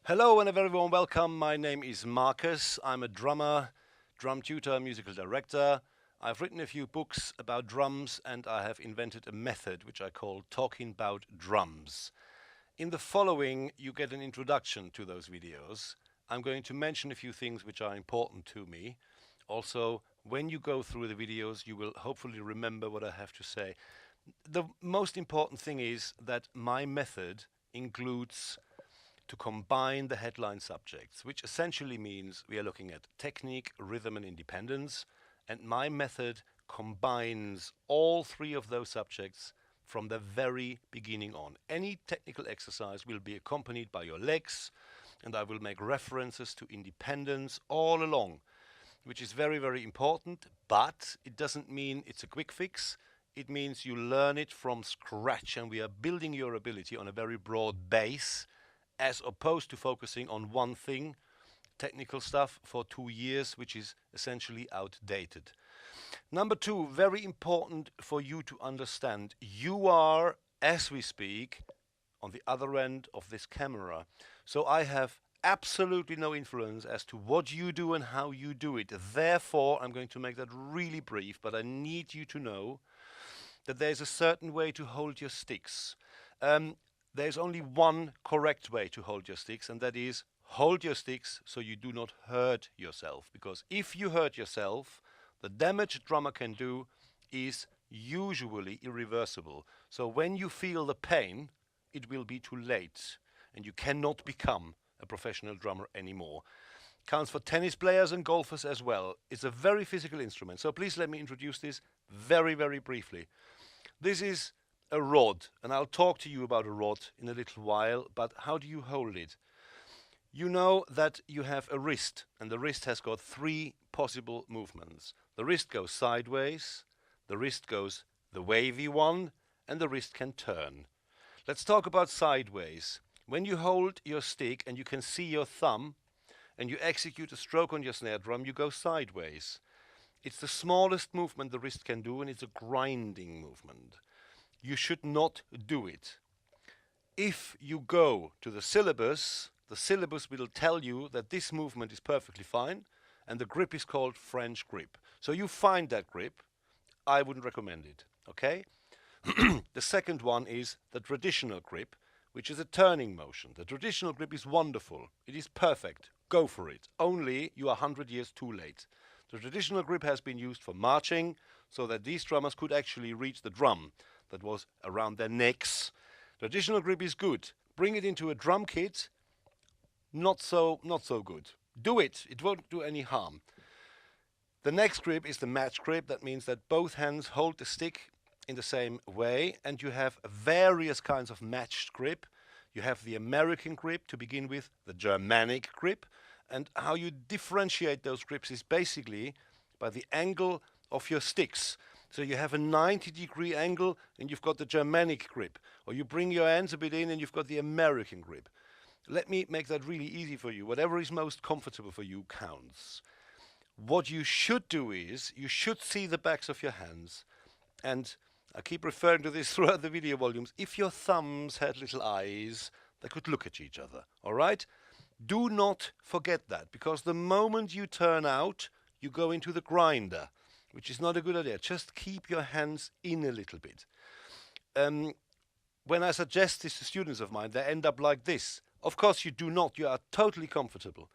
Hello and a very warm welcome. My name is Marcus. I'm a drummer, drum tutor, musical director. I've written a few books about drums and I have invented a method which I call Talkingboutdrums. In the following, you get an introduction to those videos. I'm going to mention a few things which are important to me. Also, when you go through the videos, you will hopefully remember what I have to say. The most important thing is that my method includes to combine the headline subjects, which essentially means we are looking at technique, rhythm, and independence. And my method combines all three of those subjects from the very beginning on. Any technical exercise will be accompanied by your legs, and I will make references to independence all along, which is very, very important, but it doesn't mean it's a quick fix. It means you learn it from scratch, and we are building your ability on a very broad base as opposed to focusing on one thing, technical stuff, for 2 years, which is essentially outdated. Number two, very important for you to understand, you are, as we speak, on the other end of this camera. So I have absolutely no influence as to what you do and how you do it. Therefore, I'm going to make that really brief, but I need you to know that there's a certain way to hold your sticks. There's only one correct way to hold your sticks, and that is hold your sticks so you do not hurt yourself. Because if you hurt yourself, the damage a drummer can do is usually irreversible. So when you feel the pain, it will be too late, and you cannot become a professional drummer anymore. Counts for tennis players and golfers as well. It's a very physical instrument. So please let me introduce this very, very briefly. This is a rod, and I'll talk to you about a rod in a little while, but how do you hold it? You know that you have a wrist, and the wrist has got three possible movements. The wrist goes sideways, the wrist goes the wavy one, and the wrist can turn. Let's talk about sideways. When you hold your stick and you can see your thumb, and you execute a stroke on your snare drum, you go sideways. It's the smallest movement the wrist can do, and it's a grinding movement. You should not do it. If you go to the syllabus will tell you that this movement is perfectly fine, and the grip is called French grip. So you find that grip. I wouldn't recommend it, okay? The second one is the traditional grip, which is a turning motion. The traditional grip is wonderful. It is perfect. Go for it. Only you are 100 years too late. The traditional grip has been used for marching so that these drummers could actually reach the drum that was around their necks. Traditional grip is good. Bring it into a drum kit, not so good. Do it. It won't do any harm. The next grip is the match grip. That means that both hands hold the stick in the same way, and you have various kinds of matched grip. You have the American grip to begin with, the Germanic grip, and how you differentiate those grips is basically by the angle of your sticks. So you have a 90-degree angle and you've got the Germanic grip, or you bring your hands a bit in and you've got the American grip. Let me make that really easy for you. Whatever is most comfortable for you counts. What you should do is you should see the backs of your hands, and I keep referring to this throughout the video volumes. If your thumbs had little eyes, they could look at each other, all right? Do not forget that, because the moment you turn out, you go into the grinder, which is not a good idea. Just keep your hands in a little bit. When I suggest this to students of mine, they end up like this. Of course you do not. You are totally comfortable.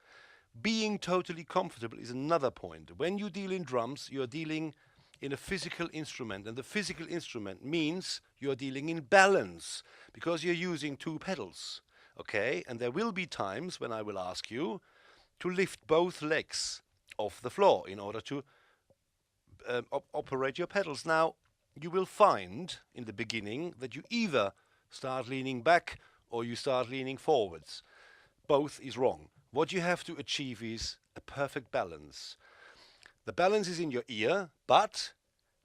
Being totally comfortable is another point. When you deal in drums, you are dealing in a physical instrument, and the physical instrument means you are dealing in balance, because you're using two pedals. Okay, and there will be times when I will ask you to lift both legs off the floor in order to operate your pedals. Now, you will find in the beginning that you either start leaning back or you start leaning forwards. Both is wrong. What you have to achieve is a perfect balance. The balance is in your ear, but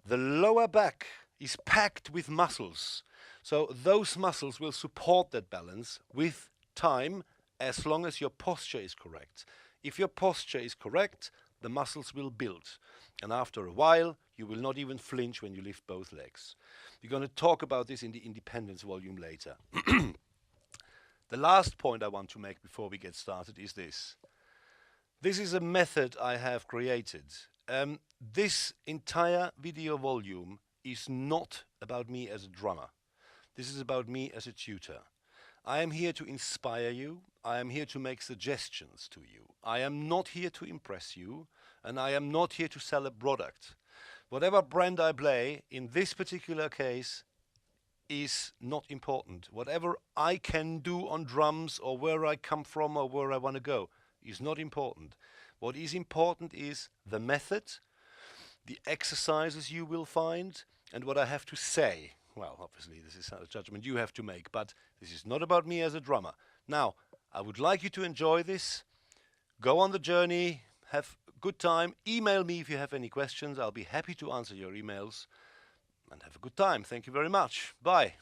the lower back is packed with muscles. So those muscles will support that balance with time, as long as your posture is correct. If your posture is correct, the muscles will build. And after a while, you will not even flinch when you lift both legs. We're going to talk about this in the independence volume later. The last point I want to make before we get started is this. This is a method I have created. This entire video volume is not about me as a drummer. This is about me as a tutor. I am here to inspire you. I am here to make suggestions to you. I am not here to impress you, and I am not here to sell a product. Whatever brand I play, in this particular case, is not important. Whatever I can do on drums or where I come from or where I want to go is not important. What is important is the method, the exercises you will find, and what I have to say. Well, obviously this is a judgment you have to make, but this is not about me as a drummer. Now, I would like you to enjoy this. Go on the journey, have a good time. Email me if you have any questions. I'll be happy to answer your emails. And have a good time. Thank you very much. Bye.